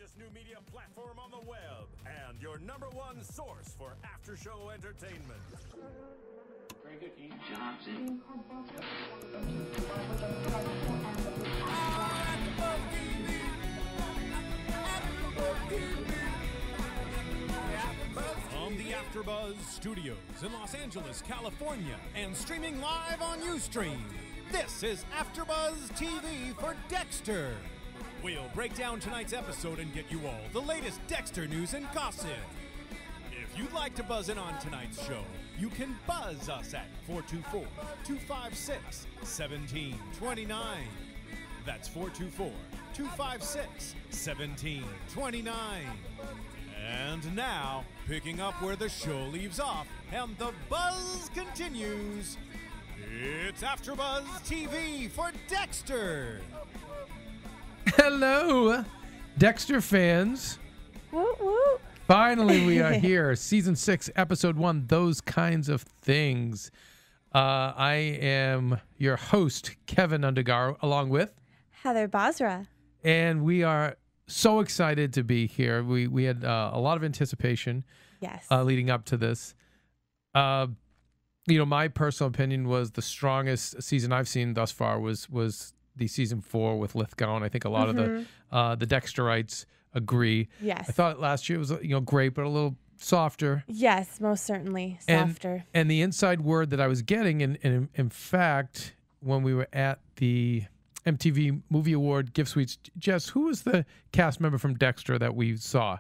largest new media platform on the web and your #1 source for after-show entertainment. Very good, Keith. Johnson. From the AfterBuzz Studios in Los Angeles, California, and streaming live on Ustream, this is AfterBuzz TV for Dexter. We'll break down tonight's episode and get you all the latest Dexter news and gossip. If you'd like to buzz in on tonight's show, you can buzz us at 424-256-1729. That's 424-256-1729. And now, picking up where the show leaves off and the buzz continues, it's AfterBuzz TV for Dexter. Hello, Dexter fans. Woo woo. Finally, we are here. Season 6, Episode 1, Those Kinds of Things. I am your host, Kevin Undergaro, along with Heather Basra. And we are so excited to be here. We had a lot of anticipation leading up to this. My personal opinion was the strongest season I've seen thus far was the season 4 with Lithgow, and I think a lot of the Dexterites agree. Yes. I thought last year was great, but a little softer. Yes, most certainly softer. And the inside word that I was getting, and in fact, when we were at the MTV Movie Award gift suites, Jess, who was the cast member from Dexter that we saw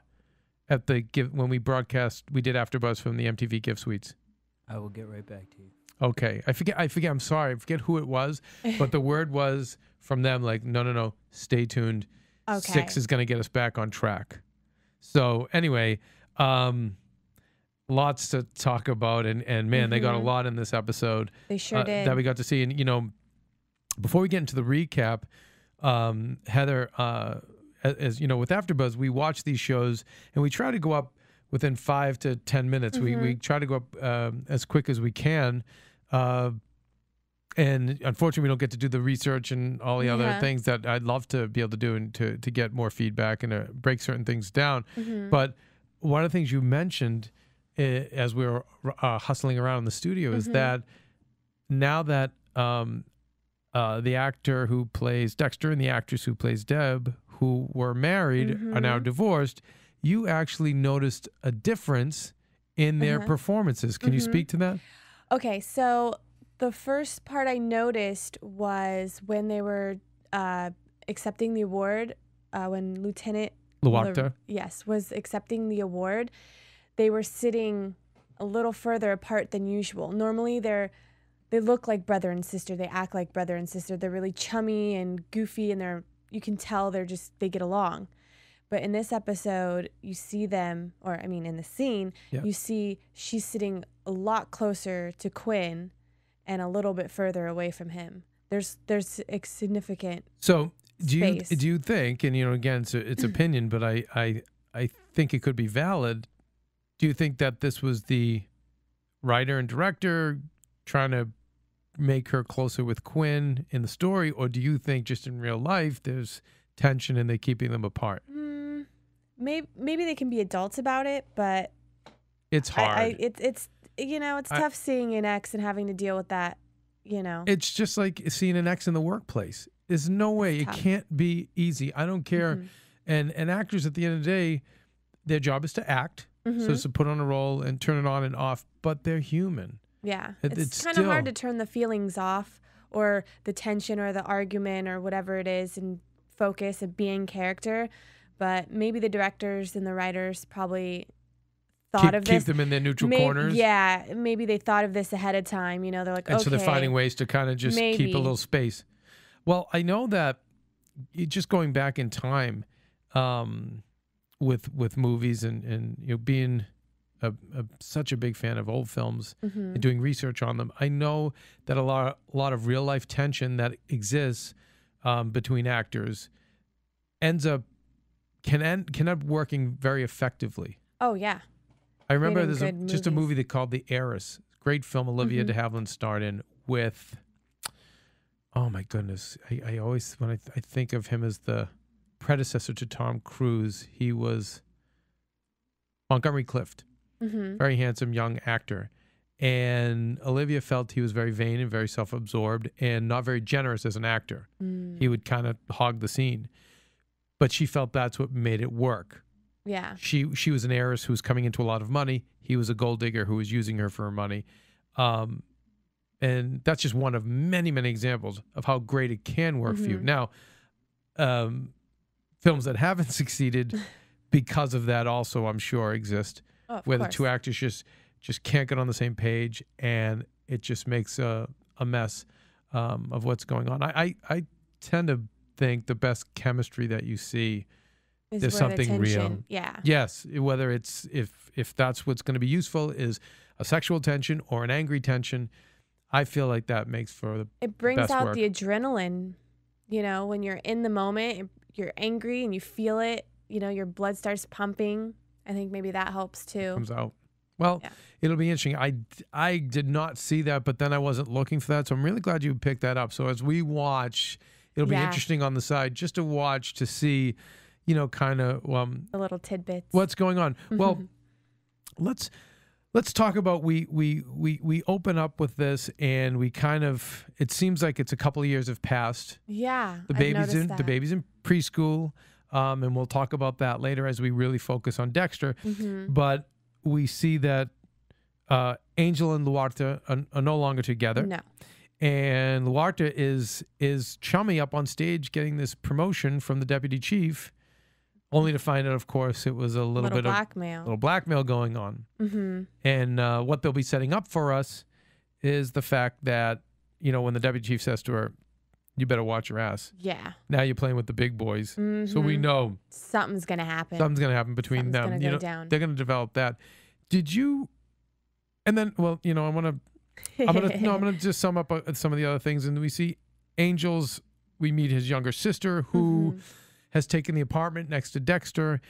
at the when we broadcast? We did AfterBuzz from the MTV gift suites. I will get right back to you. Okay, I forget. I'm sorry. I forget who it was, but the word was from them like, no, stay tuned. Okay. 6 is going to get us back on track. So anyway, lots to talk about, and man, they got a lot in this episode. They sure did. That we got to see, and before we get into the recap, Heather, as you know, with AfterBuzz, we watch these shows and we try to go up within 5 to 10 minutes. We try to go up as quick as we can. And unfortunately, we don't get to do the research and all the other things that I'd love to be able to do and to get more feedback and break certain things down. But one of the things you mentioned as we were hustling around in the studio is that now that the actor who plays Dexter and the actress who plays Deb, who were married, are now divorced, you actually noticed a difference in their performances. Can you speak to that? Okay, so the first part I noticed was when they were accepting the award, when Lieutenant Luarta was accepting the award, they were sitting a little further apart than usual. Normally they look like brother and sister. They act like brother and sister. They're really chummy and goofy, and you can tell they get along. But in this episode, you see them, in the scene, you see she's sitting a lot closer to Quinn and a little bit further away from him. There's a significant space. Do you think, and again, it's opinion, but I think it could be valid. Do you think that this was the writer and director trying to make her closer with Quinn in the story, or do you think just in real life there's tension and they're keeping them apart? Maybe they can be adults about it, but it's hard. It's tough seeing an ex and having to deal with that. It's just like seeing an ex in the workplace. There's no way. It can't be easy. I don't care. And actors at the end of the day, their job is to act, so it's to put on a role and turn it on and off. But they're human. Yeah, it's kind of hard to turn the feelings off, or the tension, or the argument, or whatever it is, and focus and be in character. But maybe the directors and the writers probably thought of this. Keep them in their neutral corners. Yeah, maybe they thought of this ahead of time. They're like, and so they're finding ways to kind of just keep a little space. Well, I know that just going back in time with movies and being such a big fan of old films and doing research on them, I know that a lot of real life tension that exists between actors can end up working very effectively. Oh yeah, I remember there's just a movie they called The Heiress. Great film, Olivia de Havilland starred in with. Oh my goodness! I always when I think of him as the predecessor to Tom Cruise. He was Montgomery Clift, very handsome young actor. And Olivia felt he was very vain and very self-absorbed and not very generous as an actor. He would kind of hog the scene. But she felt that's what made it work. Yeah. She was an heiress who was coming into a lot of money. He was a gold digger who was using her for her money. And that's just one of many, many examples of how great it can work for you. Now, films that haven't succeeded because of that also, I'm sure, exist, where the two actors just can't get on the same page, and it just makes a mess of what's going on. I tend to think the best chemistry that you see is something real. Yeah. Yes, whether it's if that's what's going to be useful is a sexual tension or an angry tension. I feel like that makes for the It brings best out work. the adrenaline. You know, when you're in the moment, you're angry and you feel it. You know, your blood starts pumping. I think maybe that helps too. Comes out. Well, it'll be interesting. I did not see that, but then I wasn't looking for that, so I'm really glad you picked that up. So as we watch, it'll be interesting on the side just to watch to see, you know, kind of the little tidbits. What's going on? Well, let's talk about we open up with this, and we kind of, it seems like it's a couple of years have passed. Yeah, the baby's in preschool, and we'll talk about that later as we really focus on Dexter. But we see that Angel and Luarta are no longer together. No. And Luarta is chummy up on stage getting this promotion from the deputy chief, only to find out, of course, it was a little bit of blackmail going on. And what they'll be setting up for us is the fact that, you know, when the deputy chief says to her, you better watch your ass. Yeah. Now you're playing with the big boys. So we know something's going to happen. Something's going to happen between them. Gonna go down. They're going to develop that. Did you, and then, well, you know, I'm going to just sum up some of the other things. And we see Angel's, we meet his younger sister who has taken the apartment next to Dexter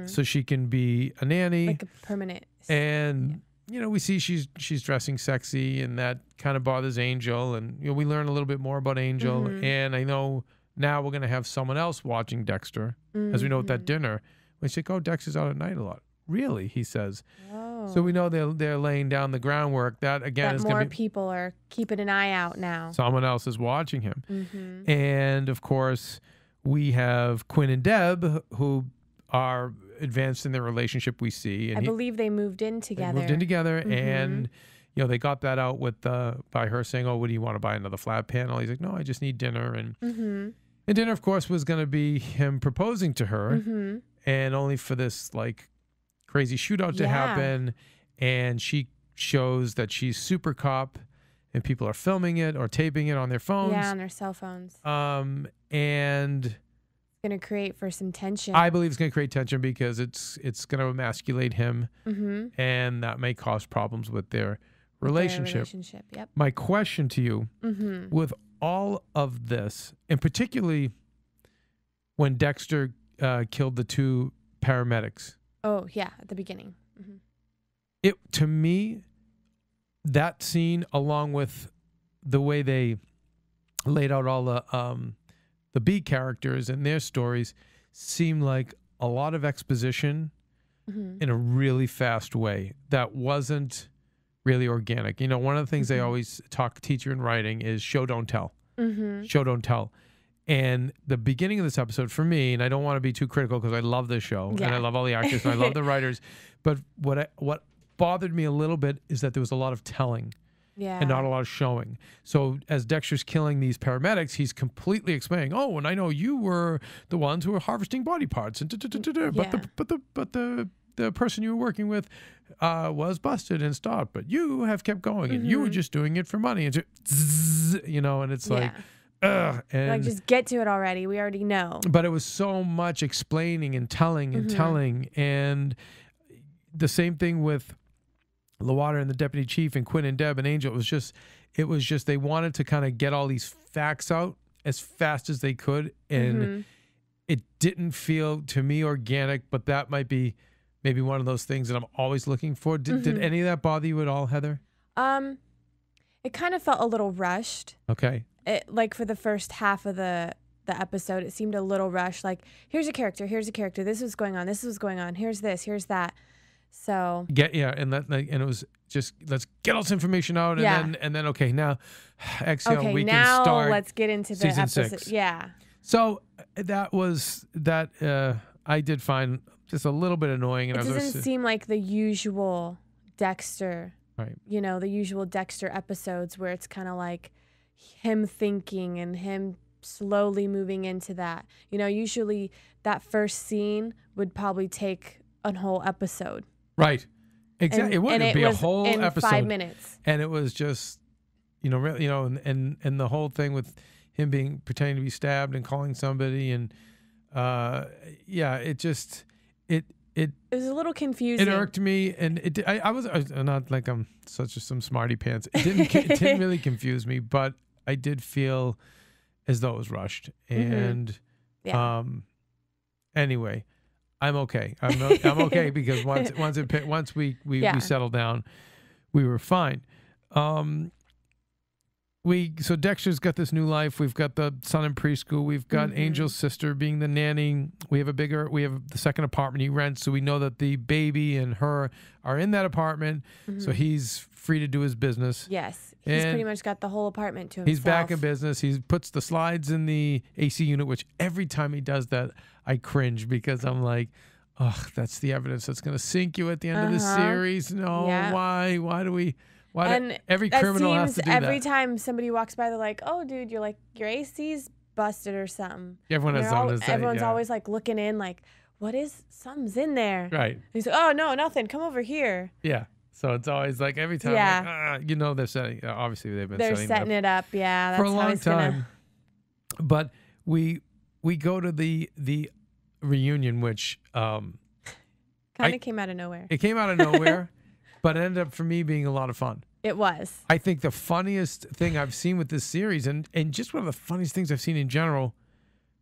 so she can be a nanny. Like a permanent. And, you know, we see she's dressing sexy, and that kind of bothers Angel. And, you know, we learn a little bit more about Angel. And I know now we're going to have someone else watching Dexter, as we know at that dinner. We say, oh, Dexter's out at night a lot. Really, he says. Oh. So we know they're laying down the groundwork. That, again, is going to be... more people are keeping an eye out now. Someone else is watching him. And, of course, we have Quinn and Deb, who are advanced in their relationship, we see. And I believe they moved in together. They moved in together, and, you know, they got that out with by her saying, oh, what do you want to buy, another flat panel? He's like, no, I just need dinner. And dinner, of course, was going to be him proposing to her, and only for this, like, crazy shootout to happen. And she shows that she's super cop, and people are filming it or taping it on their phones. Yeah, on their cell phones. And it's going to create for some tension. I believe it's going to create tension because it's going to emasculate him, and that may cause problems with their relationship. Yep. My question to you, with all of this, and particularly when Dexter killed the two paramedics. Oh, yeah, at the beginning. It, to me, that scene, along with the way they laid out all the B characters and their stories, seemed like a lot of exposition in a really fast way that wasn't really organic. You know, one of the things they always teach you in writing is show, don't tell. Show, don't tell. And the beginning of this episode, for me, and I don't want to be too critical because I love this show and I love all the actors and I love the writers, but what bothered me a little bit is that there was a lot of telling and not a lot of showing. So as Dexter's killing these paramedics, he's completely explaining, oh, and I know you were the ones who were harvesting body parts, and but the person you were working with was busted and stopped, but you have kept going, and you were just doing it for money, and you know, and it's like. And like, just get to it already. We already know. But it was so much explaining and telling and telling. And the same thing with Luarta and the deputy chief and Quinn and Deb and Angel. It was just they wanted to kind of get all these facts out as fast as they could. And it didn't feel to me organic, but that might be maybe one of those things that I'm always looking for. Did any of that bother you at all, Heather? It kind of felt a little rushed. Okay. Like for the first half of the the episode. It seemed a little rushed. Like, here's a character, this was going on, this was going on, here's this, here's that. So and it was just, let's get all this information out, and then okay, now exhale, okay, we now can start let's get into the season episode. 6. Yeah. So that was that. I did find just a little bit annoying, and It doesn't seem like the usual Dexter. Right. You know, the usual Dexter episodes where it's kind of like him thinking and him slowly moving into that. You know, usually that first scene would probably take a whole episode. Right. Exactly. It would be a whole in episode. 5 minutes. And it was just, really, and the whole thing with him pretending to be stabbed and calling somebody, and it was a little confusing. It irked me, and I was not like I'm some smarty pants. It didn't really confuse me, but I did feel as though it was rushed. And anyway, I'm okay. I'm okay because once we settled down, we were fine. So Dexter's got this new life. We've got the son in preschool. We've got Angel's sister being the nanny. We have the second apartment he rents, so we know that the baby and her are in that apartment. So he's free to do his business. Yes, he's pretty much got the whole apartment to himself. He's back in business. He puts the slides in the AC unit, which every time he does that, I cringe because I'm like, oh, that's the evidence that's going to sink you at the end of the series. No, why? Why do we? Every criminal has to do that. Every time somebody walks by, they're like, "Oh, dude, you're like your AC's busted or something." Everyone has something to say. Everyone's always like looking in, like, "What is? Something's in there." Right. And he's like, "Oh no, nothing. Come over here." Yeah. So it's always like every time, they're setting. Obviously, they're setting it up. Yeah, that's for a long time. Gonna... But we go to the reunion, which kind of came out of nowhere. It came out of nowhere. But it ended up for me being a lot of fun. It was. I think the funniest thing I've seen with this series, and just one of the funniest things I've seen in general,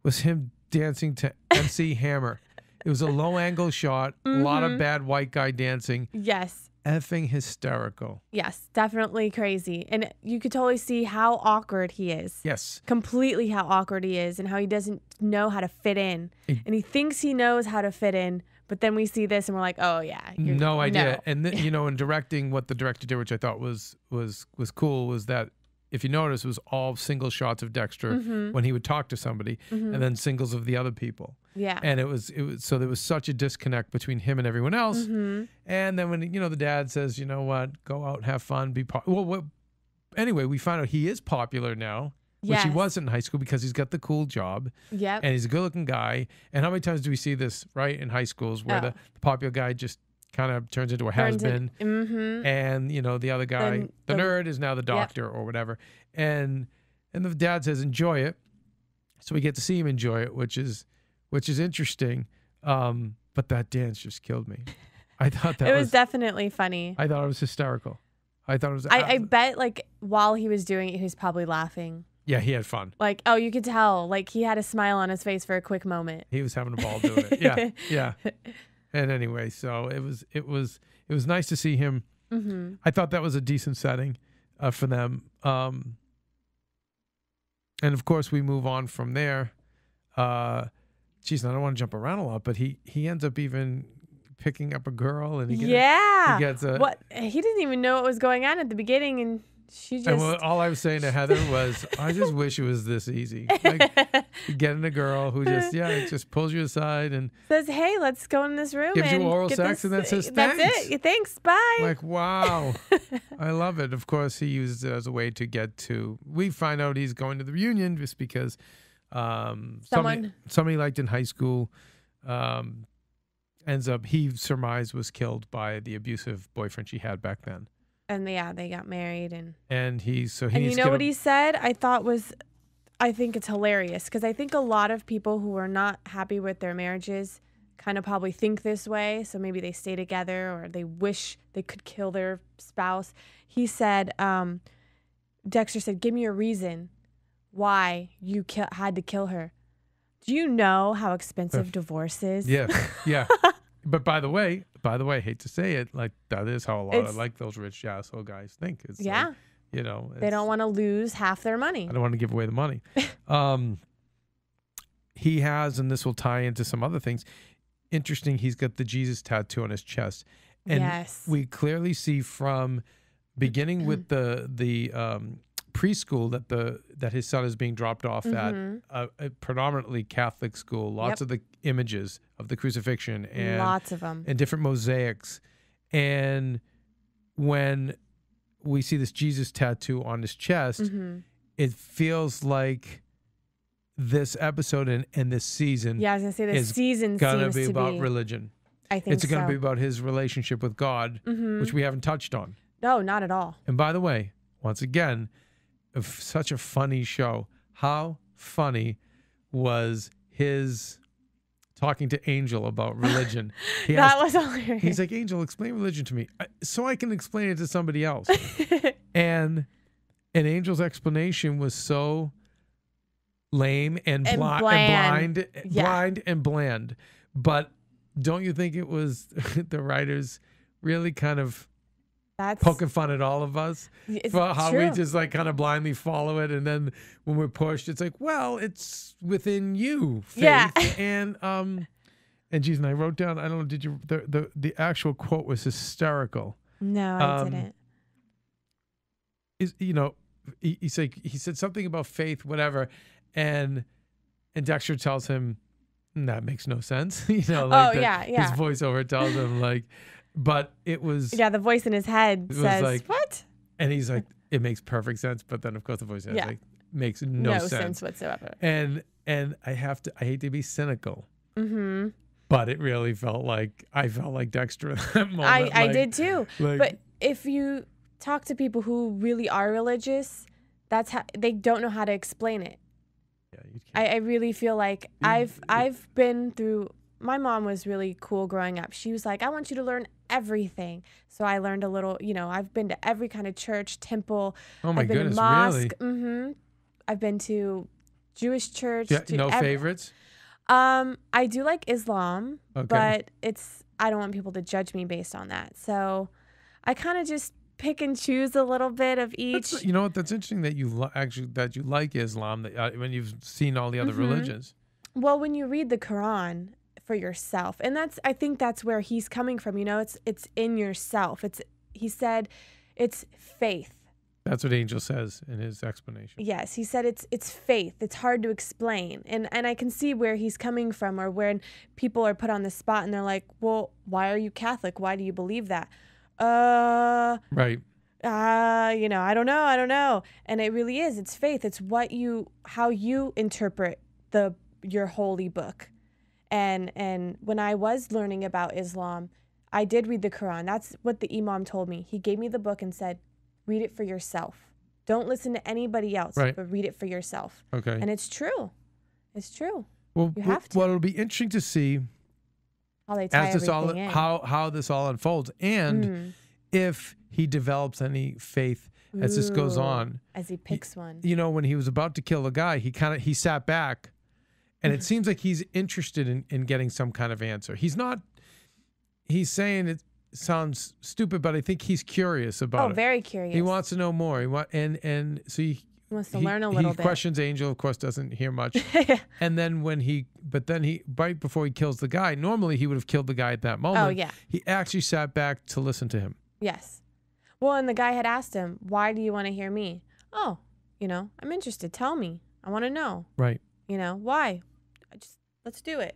was him dancing to MC Hammer. It was a low angle shot, a lot of bad white guy dancing. Yes. Effing hysterical. Yes, definitely crazy. And you could totally see how awkward he is. Yes. Completely how awkward he is and how he doesn't know how to fit in. And he thinks he knows how to fit in. But then we see this and we're like, oh, yeah. No idea. No. And, in directing, what the director did, which I thought was cool, was that if you notice, it was all single shots of Dexter when he would talk to somebody and then singles of the other people. Yeah. And it was so there was such a disconnect between him and everyone else. And then when, the dad says, you know what, go out and have fun, anyway, we find out he is popular now. Which he wasn't in high school because he's got the cool job. Yep. And he's a good-looking guy. And how many times do we see this, right, in high schools where the popular guy just kind of turns into a has-been. And, the other guy, the nerd, is now the doctor or whatever. And the dad says, enjoy it. So we get to see him enjoy it, which is interesting. But that dance just killed me. I thought that it was definitely funny. I thought it was hysterical. I thought it was... I bet, while he was doing it, he was probably laughing. Yeah, he had fun. You could tell. He had a smile on his face for a quick moment. He was having a ball doing it. Yeah, yeah. And anyway, so it was nice to see him. I thought that was a decent setting for them. And of course, we move on from there. I don't want to jump around a lot, but he ends up even picking up a girl, and he gets he didn't even know what was going on at the beginning, and she just... And all I was saying to Heather was, I just wish it was this easy. Getting a girl who just pulls you aside and says, hey, let's go in this room, gives and you oral sex, and then says, thanks. That's it. Thanks, bye. Wow. I love it. Of course, he uses it as a way to get to... We find out he's going to the reunion just because somebody he liked in high school ends up, he surmised, was killed by the abusive boyfriend she had back then. And they got married, and he's and you know what he said? I think it's hilarious because I think a lot of people who are not happy with their marriages kind of probably think this way. So maybe they stay together or they wish they could kill their spouse. He said, Dexter said, give me a reason why you had to kill her. Do you know how expensive divorce is? Yeah, yeah. But by the way, I hate to say it, that is how a lot of those rich asshole guys think. It's they don't want to lose half their money. I don't want to give away the money. he has, and this will tie into some other things. Interesting, he's got the Jesus tattoo on his chest. And yes. we clearly see from beginning with the preschool that his son is being dropped off at a predominantly Catholic school. Lots of the images of the crucifixion and lots of them and different mosaics. And when we see this Jesus tattoo on his chest, it feels like this episode and this season. Yeah, I was gonna say this season gonna seems be to about be religion. I think it's going to be about his relationship with God, which we haven't touched on. No, not at all. And by the way, once again, such a funny show. How funny was his talking to Angel about religion? That was hilarious. He's like, Angel, explain religion to me so I can explain it to somebody else. and Angel's explanation was so lame and blind and bland. But don't you think it was the writers really kind of poking fun at all of us for how we just like kind of blindly follow it, and then when we're pushed, it's like, well, it's within you, faith. Yeah. And geez, and I wrote down, I don't know, did you? The actual quote was hysterical. No, I didn't. He said something about faith, whatever, and Dexter tells him, that makes no sense. His voiceover tells him but it was the voice in his head says what, and he's like, it makes perfect sense, but then of course the voice is makes no sense whatsoever. And I hate to be cynical, but it really felt like I felt like Dexter in that moment. I did too. But if you talk to people who really are religious, that's how they don't know how to explain it. I really feel like I've been through. My mom was really cool growing up. She was like, I want you to learn everything. So I learned a little, I've been to every kind of church, temple. Oh my I've been goodness, to mosque. really? I've been to Jewish church. Yeah, no favorites? I do like Islam, but I don't want people to judge me based on that. So I kind of just pick and choose a little bit of each. You know what? That's interesting that you like Islam when you've seen all the other religions. Well, when you read the Quran for yourself, and I think that's where he's coming from. It's in yourself. He said it's faith. That's what Angel says in his explanation. Yes, he said it's faith. It's hard to explain, and I can see where he's coming from, or when people are put on the spot and they're like, "Well, why are you Catholic? Why do you believe that?" Right. I don't know. And it really is. It's faith. It's how you interpret your holy book. And when I was learning about Islam, I did read the Quran. That's what the Imam told me. He gave me the book and said, read it for yourself. Don't listen to anybody else, but read it for yourself. Okay. And it's true. It's true. Well, you have to. Well, it'll be interesting to see how they tie everything in. How this all unfolds, and if he develops any faith as this goes on. As he picks one. When he was about to kill the guy, he sat back, and it seems like he's interested in getting some kind of answer. He's saying it sounds stupid, but I think he's curious about it. Oh, very curious. He wants to know more. So he wants to learn a little bit. He questions Angel, of course, doesn't hear much. And then right before he kills the guy, normally he would have killed the guy at that moment. Oh, yeah. He actually sat back to listen to him. Yes. Well, and the guy had asked him, why do you want to hear me? Oh, I'm interested. Tell me. I want to know. Right. Why? Let's do it.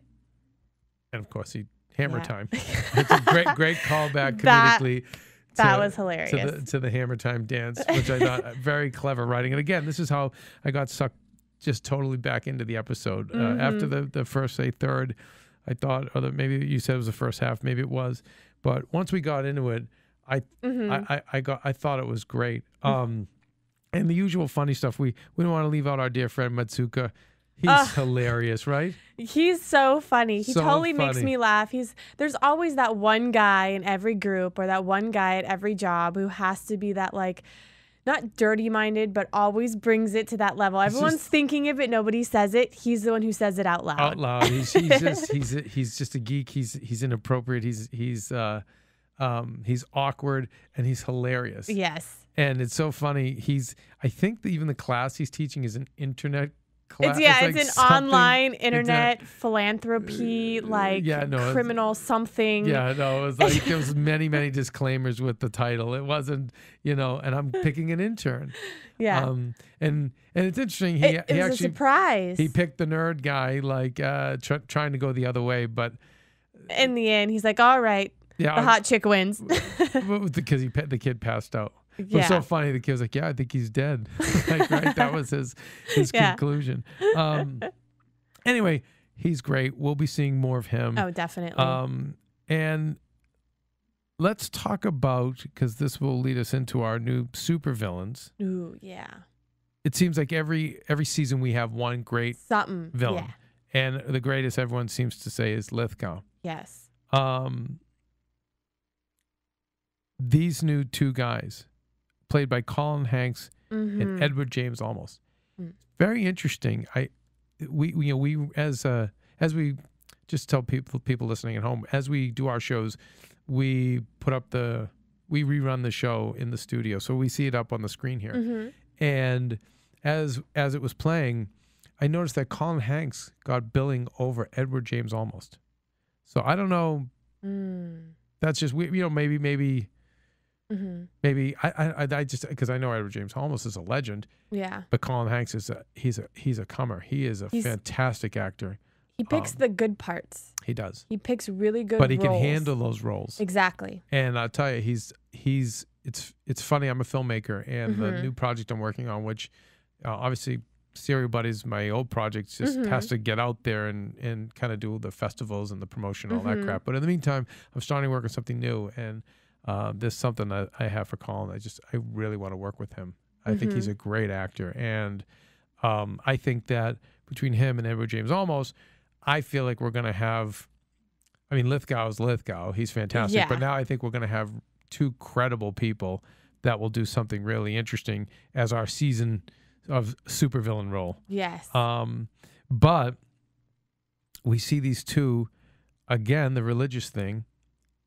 And of course, hammer time. It's a great callback comedically. That was hilarious. To the hammer time dance, which I thought very clever writing. And again, this is how I got sucked just totally back into the episode. After the first, third, I thought, or maybe you said it was the first half, maybe it was. But once we got into it, I thought it was great. And the usual funny stuff. We don't want to leave out our dear friend Matsuka. He's hilarious, right? He's so funny. He totally makes me laugh. There's always that one guy in every group, or that one guy at every job who has to be that, not dirty-minded, but always brings it to that level. Everyone's thinking of it, nobody says it. He's the one who says it out loud. Out loud. He's just a geek. He's inappropriate. He's awkward, and he's hilarious. Yes. And it's so funny. I think that even the class he's teaching is an internet It's an online internet philanthropy, like criminal something. Yeah, no, it was like there was many disclaimers with the title. It wasn't, and I'm picking an intern. Yeah. And it's interesting. He it was actually a surprise. He picked the nerd guy, like trying to go the other way, but in the end, he's like, "All right, the hot chick wins," because the kid passed out. It Yeah. was so funny. The kid was like, "Yeah, I think he's dead." Like, right? That was his conclusion. Anyway, he's great. We'll be seeing more of him. Oh, definitely. And let's talk about, because this will lead us into our new supervillains. Ooh, yeah. It seems like every season we have one great villain, yeah. and the greatest everyone seems to say is Lithgow. Yes. These new two guys, played by Colin Hanks and Edward James Olmos, very interesting. We as we just tell people listening at home, as we do our shows, we rerun the show in the studio, so we see it up on the screen here. And as it was playing, I noticed that Colin Hanks got billing over Edward James Olmos. So I don't know. That's just maybe. Maybe I just, because I know Edward James Olmos is a legend. Yeah. But Colin Hanks he's a comer. He's a fantastic actor. He picks the good parts. He does. He picks really good But he roles. can handle those roles. Exactly. And I'll tell you, it's funny. I'm a filmmaker, and the new project I'm working on, which obviously Serial Buddies, my old project, just has to get out there and kind of do the festivals and the promotion, all that crap. But in the meantime, I'm starting to work on something new, and there's something that I have for Colin. I really want to work with him. I think he's a great actor, and I think that between him and Edward James Olmos, I feel like we're going to have. I mean, Lithgow is Lithgow. He's fantastic, Yeah. but now I think we're going to have two credible people that will do something really interesting as our season of supervillain role. Yes. But we see these two again. The religious thing.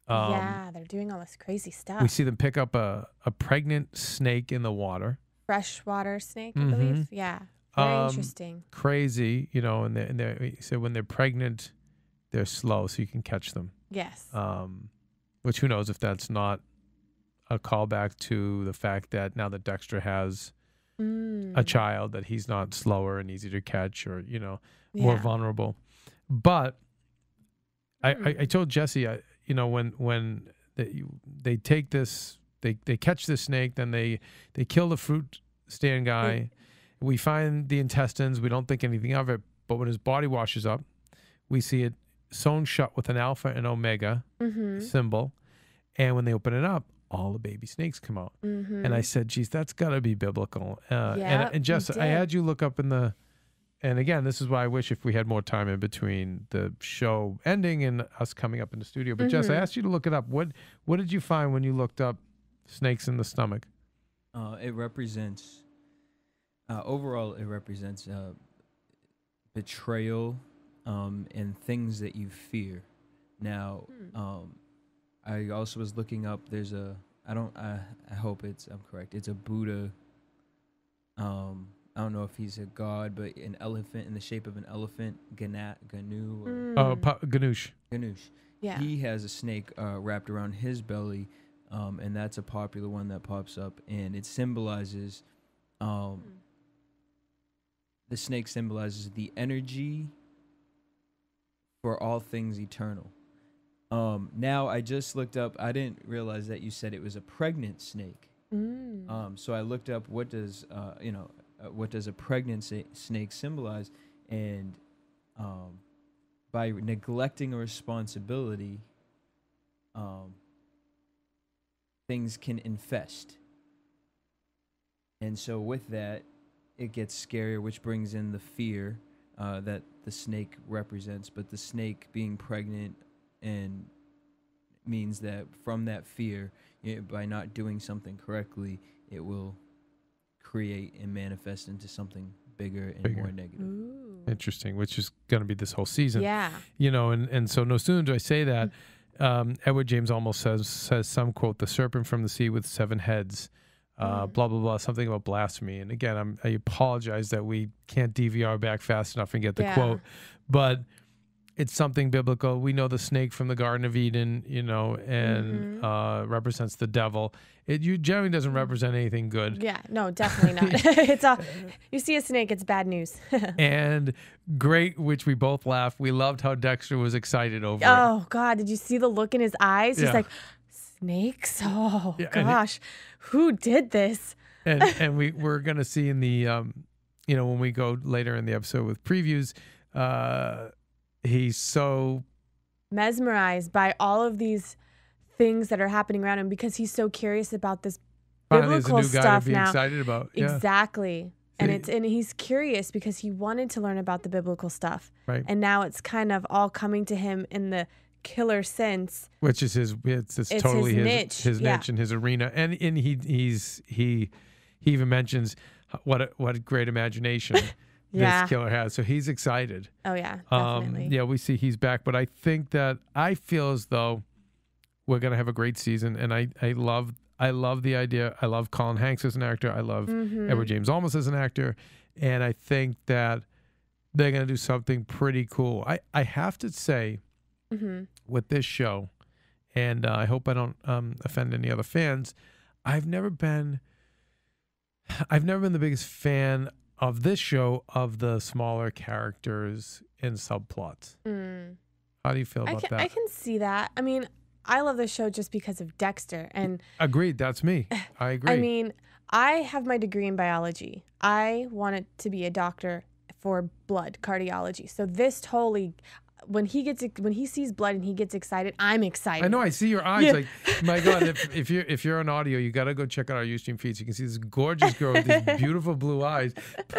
Yeah, they're doing all this crazy stuff. We see them pick up a pregnant snake in the water. Freshwater snake, I believe. Yeah. Very interesting. Crazy, and they so when they're pregnant, they're slow, so you can catch them. Yes. Which, who knows if that's not a callback to the fact that now that Dexter has a child, that he's not slower and easy to catch, or more vulnerable. But I told Jesse, when they take this, they catch the snake, then they kill the fruit stand guy. We find the intestines. We don't think anything of it. But when his body washes up, we see it sewn shut with an alpha and omega symbol. And when they open it up, all the baby snakes come out. And I said, geez, that's got to be biblical. And Jess, I had you look up and again, this is why I wish if we had more time in between the show ending and us coming up in the studio. But Jess, I asked you to look it up. What did you find when you looked up snakes in the stomach? It represents, overall, it represents betrayal and things that you fear. Now, I also was looking up, there's I hope I'm correct. It's a Buddha. I don't know if he's a god, but an elephant in the shape of an elephant, Ganu. Ganush. Ganush. Yeah. He has a snake wrapped around his belly, and that's a popular one that pops up, and it symbolizes, the snake symbolizes the energy for all things eternal. Now I just looked up, I didn't realize that you said it was a pregnant snake. So I looked up what does a pregnant snake symbolize, and by neglecting a responsibility, things can infest. And so with that, it gets scarier, which brings in the fear that the snake represents. But the snake being pregnant and means that from that fear, by not doing something correctly, it will create and manifest into something bigger and more negative. Ooh. Interesting, which is going to be this whole season. Yeah. And so no sooner do I say that, Edward James almost says some quote, "The serpent from the sea with 7 heads blah blah blah, something about blasphemy. And again, I apologize that we can't DVR back fast enough and get the quote, but it's something biblical. We know the snake from the Garden of Eden, and represents the devil. It generally doesn't represent anything good. Yeah, no, definitely not. It's all, you see a snake, it's bad news. And great, which we both laughed. We loved how Dexter was excited over it. Oh God, did you see the look in his eyes? He's Yeah. like, snakes? Oh Yeah, gosh, who did this? And we're gonna see in the when we go later in the episode with previews, he's so Mesmerized by all of these things that are happening around him because he's so curious about this finally there's a biblical new guy stuff to be now. excited about. Yeah. Exactly. And See- and he's curious because he wanted to learn about the biblical stuff. Right. And now it's kind of all coming to him in the killer sense. Which is it's totally his niche. his Yeah. niche and his arena. And he even mentions what a great imagination Yeah. this killer has. So he's excited. Oh yeah, definitely. Yeah, we see he's back, but I think that I feel as though we're gonna have a great season, and I love the idea. I love Colin Hanks as an actor. I love Edward James Olmos as an actor, and I think that they're gonna do something pretty cool. I have to say, with this show, and I hope I don't offend any other fans. I've never been the biggest fan of this show of the smaller characters and subplots. How do you feel about that? I can see that. I mean, I love the show just because of Dexter. And Agreed. That's me. I agree. I mean, I have my degree in biology. I wanted to be a doctor for blood cardiology. So this totally, when he sees blood and he gets excited, I'm excited. I know. I see your eyes. Yeah. Like, my God, if you're on audio, you got to go check out our Ustream feeds. You can see this gorgeous girl with these beautiful blue eyes.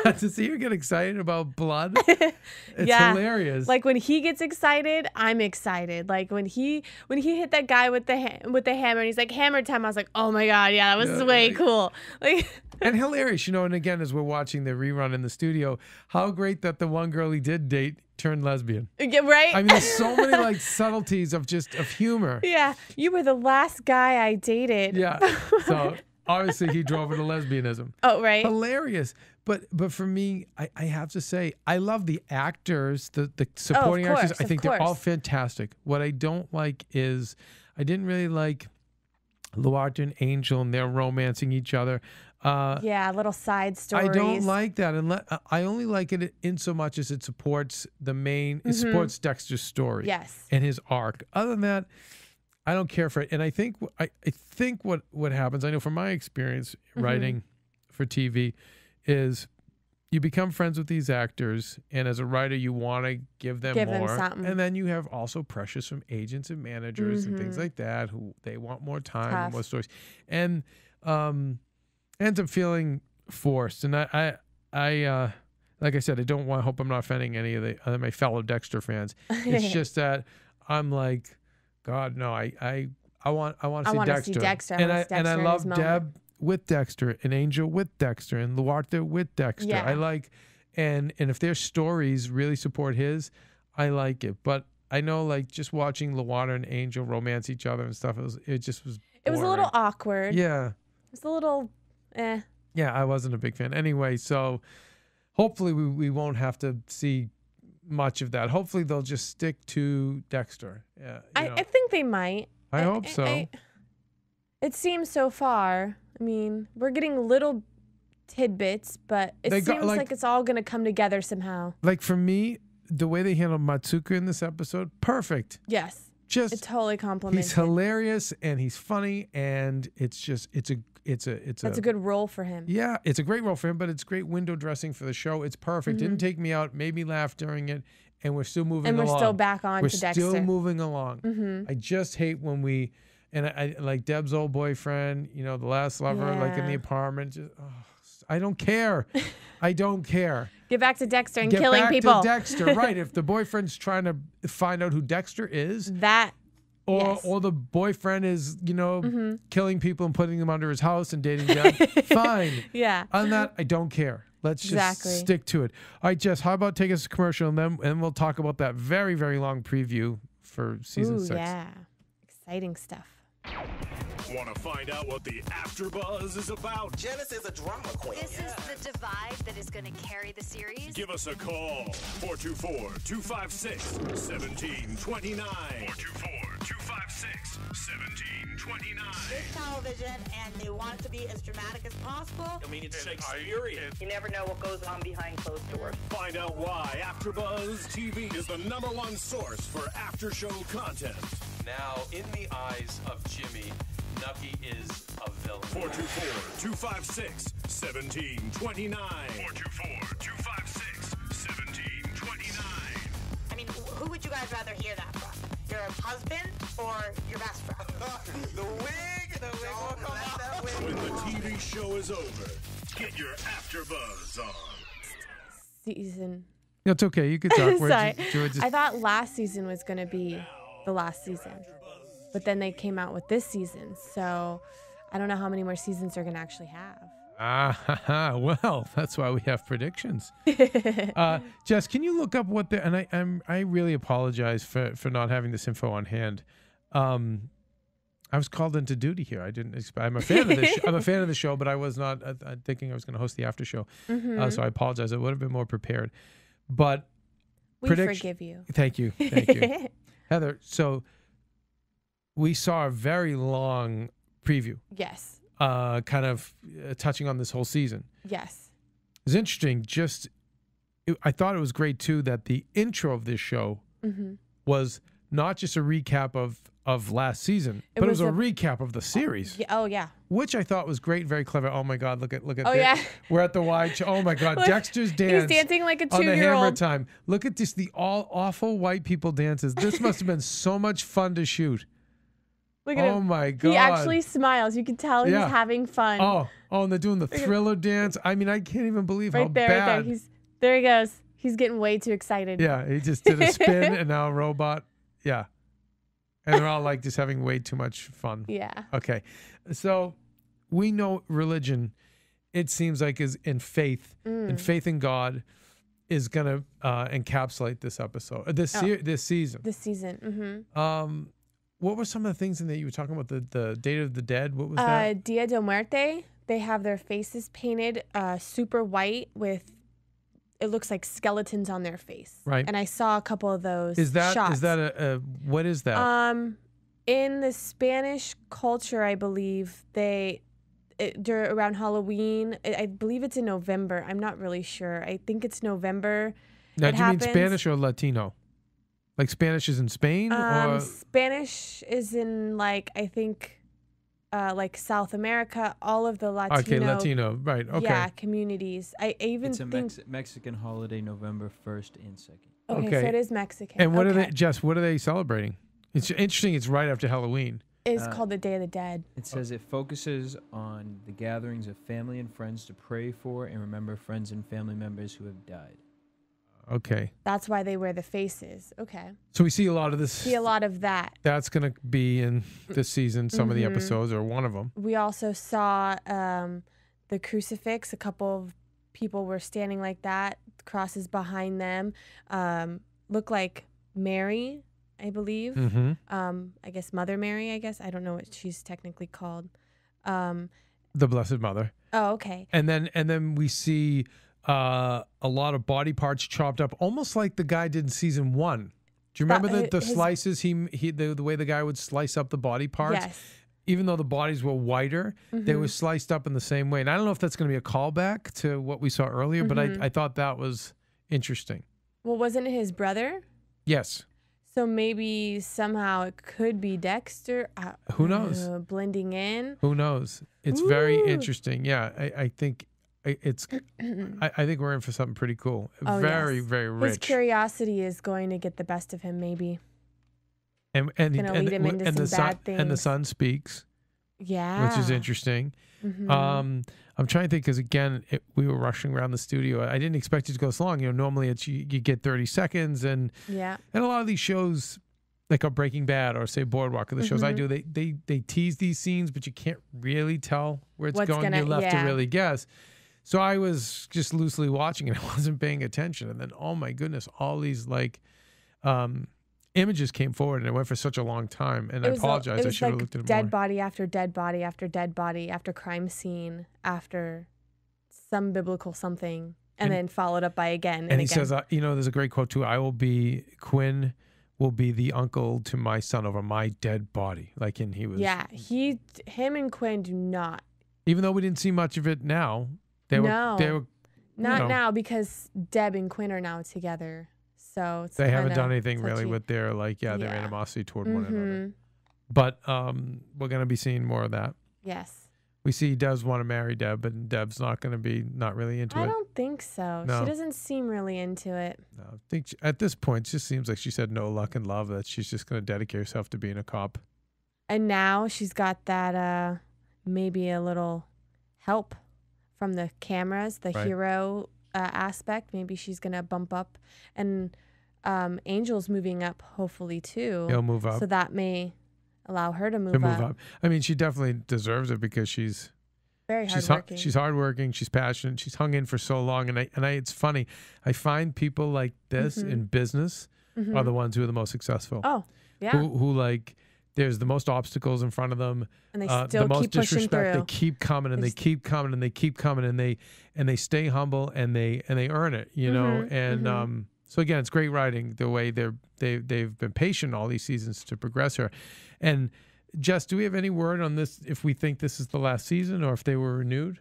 But to see her get excited about blood, it's hilarious. Like when he gets excited, I'm excited. Like when he hit that guy with the hammer and he's like, hammer time. I was like, oh my God, yeah, that was way cool. Like. And hilarious, and again, as we're watching the rerun in the studio, how great that the one girl he did date turned lesbian. Yeah, right? I mean, there's so many subtleties of humor. Yeah, you were the last guy I dated. Yeah. So obviously he drove her to lesbianism. Oh, right. Hilarious. But for me, I have to say, I love the actors, the supporting actors. I think they're all fantastic. What I don't like is I didn't really like Luarte and Angel and they're romancing each other. Yeah, little side stories. I don't like that, and I only like it in so much as it supports it supports Dexter's story, Yes. and his arc. Other than that, I don't care for it. And I think what happens, I know from my experience writing for TV, is you become friends with these actors, and as a writer, you want to give them more, something. and then you have also pressures from agents and managers and things like that who they want more time and more stories, and ends up feeling forced. And I like I said, I hope I'm not offending any of my fellow Dexter fans. It's just that I'm like, God, no, I want to see Dexter. And I love Deb with Dexter and Angel with Dexter and Luarte with Dexter. Yeah. I like, and if their stories really support his, I like it. But I know, like, just watching Luarte and Angel romance each other and stuff, it just was boring. It was a little awkward. Yeah. It was a little Yeah, I wasn't a big fan. Anyway, so hopefully we won't have to see much of that. Hopefully they'll just stick to Dexter. Yeah, I think they might. I hope so. It seems so far. I mean, we're getting little tidbits, but it seems like it's all going to come together somehow. Like for me, the way they handled Matsuka in this episode, perfect. Yes. Just it totally complimented. He's hilarious and he's funny, and it's a good role for him. Yeah, it's a great role for him, but it's great window dressing for the show. It's perfect. Didn't take me out, made me laugh during it, and we're still moving along. And we're still back on to Dexter. We're still moving along. I just hate when I like Deb's old boyfriend, the last lover, like in the apartment. I don't care. I don't care. Get back to Dexter and Get killing back people. To Dexter, right? If the boyfriend's trying to find out who Dexter is, or the boyfriend is, killing people and putting them under his house and dating them, fine. Yeah. On that, I don't care. Let's just stick to it. All right, Jess, how about take us to commercial and then we'll talk about that very, very long preview for season 6. Yeah. Exciting stuff. Want to find out what the AfterBuzz is about? Janice is a drama queen. This is the divide that is going to carry the series. Give us a call. 424-256-1729. 424-256-1729. It's television, and they want it to be as dramatic as possible. I mean, it's Shakespearean. You never know what goes on behind closed doors. Find out why AfterBuzz TV is the #1 source for after-show content. Now, in the eyes of Jimmy, Nucky is a villain. 424-256-1729. 424-256-1729. I mean, who would you guys rather hear that from? Your husband or your best friend? The wig will come out. When the TV show is over, get your AfterBuzz on. Season. It's okay. You could talk. Sorry. I thought last season was going to be the last season, but then they came out with this season. So I don't know how many more seasons they're going to actually have. Well, that's why we have predictions. Jess, can you look up what the, and I really apologize for not having this info on hand. I was called into duty here. I didn't expect, I'm a fan of this. I'm a fan of the show, but I was not thinking I was going to host the after show. So I apologize. I would have been more prepared. But we forgive you. Thank you. Thank you. Heather, so we saw a very long preview. Yes. Kind of touching on this whole season. Yes. It was interesting. I thought it was great, too, that the intro of this show was not just a recap of last season, but it was a recap of the series. Oh, yeah. Which I thought was great, very clever. Oh, my God, look at oh, yeah. We're at the wide show. Oh, my God, Dexter's dance. He's dancing like a 2-year-old. On the Hammer Time. Look at this, the awful white people dances. This must have been so much fun to shoot. Look at him. Oh, my God. He actually smiles. You can tell he's having fun. Oh, and they're doing the Thriller dance. I mean, I can't even believe how bad. Right there. There he goes. He's getting way too excited. Yeah, he just did a spin and now a robot. Yeah. And they're all like just having way too much fun. Yeah. Okay. So we know religion, it seems like, is in faith, and faith in God is going to encapsulate this episode, this season. This season. What were some of the things in that you were talking about? The Day of the Dead? What was that? Dia de Muerte. They have their faces painted super white with, it looks like skeletons on their face. Right. And I saw a couple of those shots. Is that what is that? In the Spanish culture, I believe around Halloween, I believe it's in November. I'm not really sure. I think it's November. Now, do you mean Spanish or Latino? Like Spanish is in Spain? Or Spanish is in, like, I think, like South America, all of the Latino. Okay, Latino, right, okay. Yeah, communities. I even think... It's a Mexican holiday, November 1st and 2nd. Okay, so it is Mexican. And what are they, Jess, what are they celebrating? It's interesting, it's right after Halloween. It's called the Day of the Dead. It says it focuses on the gatherings of family and friends to pray for and remember friends and family members who have died. Okay. That's why they wear the faces. Okay. So we see a lot of this. See a lot of that. That's going to be in this season, some of the episodes, or one of them. We also saw the crucifix. A couple of people were standing like that. Crosses behind them. Look like Mary, I believe. I guess Mother Mary, I guess. I don't know what she's technically called. The Blessed Mother. Oh, okay. And then we see a lot of body parts chopped up, almost like the guy did in season 1. Do you remember the slices? The way the guy would slice up the body parts. Yes. Even though the bodies were whiter, they were sliced up in the same way. And I don't know if that's going to be a callback to what we saw earlier, but I thought that was interesting. Well, wasn't it his brother? Yes. So maybe somehow it could be Dexter. Who knows? Blending in. Who knows? It's very interesting. Yeah, I think it's. I think we're in for something pretty cool. Oh, very rich. His curiosity is going to get the best of him, maybe. And lead him into some bad things. And the son speaks. Yeah. Which is interesting. I'm trying to think because, again, we were rushing around the studio. I didn't expect it to go so long. You know, normally it's you get 30 seconds. And a lot of these shows, like a Breaking Bad or, say, Boardwalk, or the shows I do, they tease these scenes, but you can't really tell where it's going. You're left to really guess. So I was just loosely watching it. I wasn't paying attention. And then, oh, my goodness, all these, like, images came forward, and it went for such a long time. And I apologize. I should have looked at it dead more. body after dead body after dead body after crime scene after some biblical something, and then followed up by again. And he says, there's a great quote too. Quinn will be the uncle to my son over my dead body. Like, and he was. Yeah, him and Quinn do not. Even though we didn't see much of it now, they were not now because Deb and Quinn are now together. So it's they haven't done anything touchy. really with their their animosity toward one another. But we're gonna be seeing more of that. Yes. We see he does want to marry Deb, but Deb's not really into it. I don't think so. No. She doesn't seem really into it. No, I think at this point, it just seems like she said no luck in love. That she's just gonna dedicate herself to being a cop. And now she's got that maybe a little help from the cameras, the hero aspect. Maybe she's gonna bump up, and Angel's moving up hopefully too. He'll move up, so that may allow her to move up. I mean, she definitely deserves it because she's very hardworking. She's hardworking. She's passionate. She's hung in for so long, and it's funny. I find people like this in business are the ones who are the most successful. Oh, yeah. Who like. There's the most obstacles in front of them, and they still the most keep pushing disrespect. through. They keep coming, and they keep coming, and they keep coming, and they stay humble, and they earn it, you know. And so again, it's great writing the way they've been patient all these seasons to progress her. And Jess, do we have any word on this? If we think this is the last season, or if they were renewed?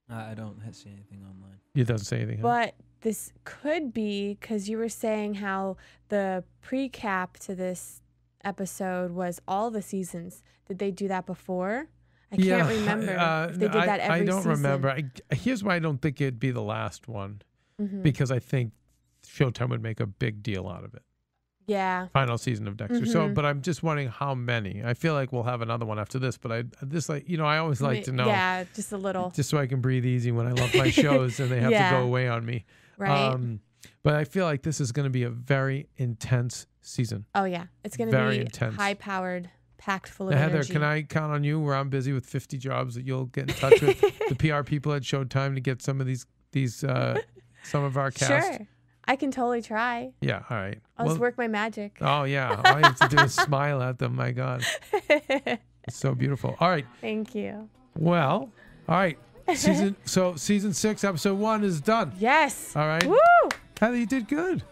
I don't see anything online. It doesn't say anything. But this could be because you were saying how the pre-cap to this episode was all the seasons. Did they do that before? I can't remember if they did that every season. I don't remember. Here's why I don't think it'd be the last one, because I think Showtime would make a big deal out of it. Yeah. Final season of Dexter. So, but I'm just wondering how many. I feel like we'll have another one after this, but I always like to know. Yeah, just a little. Just so I can breathe easy when I love my shows and they have to go away on me. Right. But I feel like this is going to be a very intense season. Oh, yeah. It's going to be intense. high-powered, packed full of Heather, energy. can I count on you where I'm busy with 50 jobs that you'll get in touch with the PR people at Showtime to get some of these some of our cast? Sure. I can totally try. Yeah, all right. I'll just work my magic. Oh, yeah. All I have to do is smile at them. My God. It's so beautiful. All right. Thank you. Well, all right. Season 6, episode 1 is done. Yes. All right. Woo! Heather, you did good.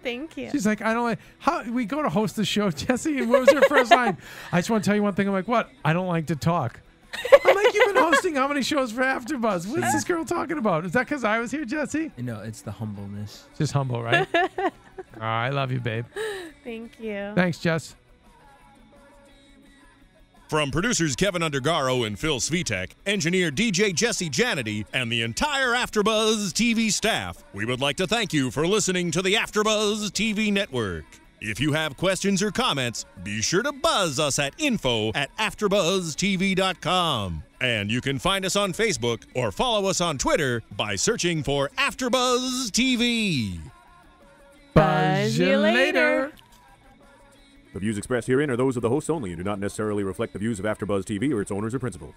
Thank you. She's like, I don't like how we go to host the show, Jesse. And what was her first line? I just want to tell you one thing. I'm like, what? I don't like to talk. I'm like, you've been hosting how many shows for AfterBuzz? What's this girl talking about? Is that because I was here, Jesse? No, it's the humbleness. Just humble, right? I love you, babe. Thank you. Thanks, Jess. From producers Kevin Undergaro and Phil Svitek, engineer DJ Jesse Janity, and the entire AfterBuzz TV staff, we would like to thank you for listening to the AfterBuzz TV network. If you have questions or comments, be sure to buzz us at info@AfterBuzzTV.com. And you can find us on Facebook or follow us on Twitter by searching for AfterBuzz TV. Buzz you later. The views expressed herein are those of the hosts only and do not necessarily reflect the views of AfterBuzz TV or its owners or principals.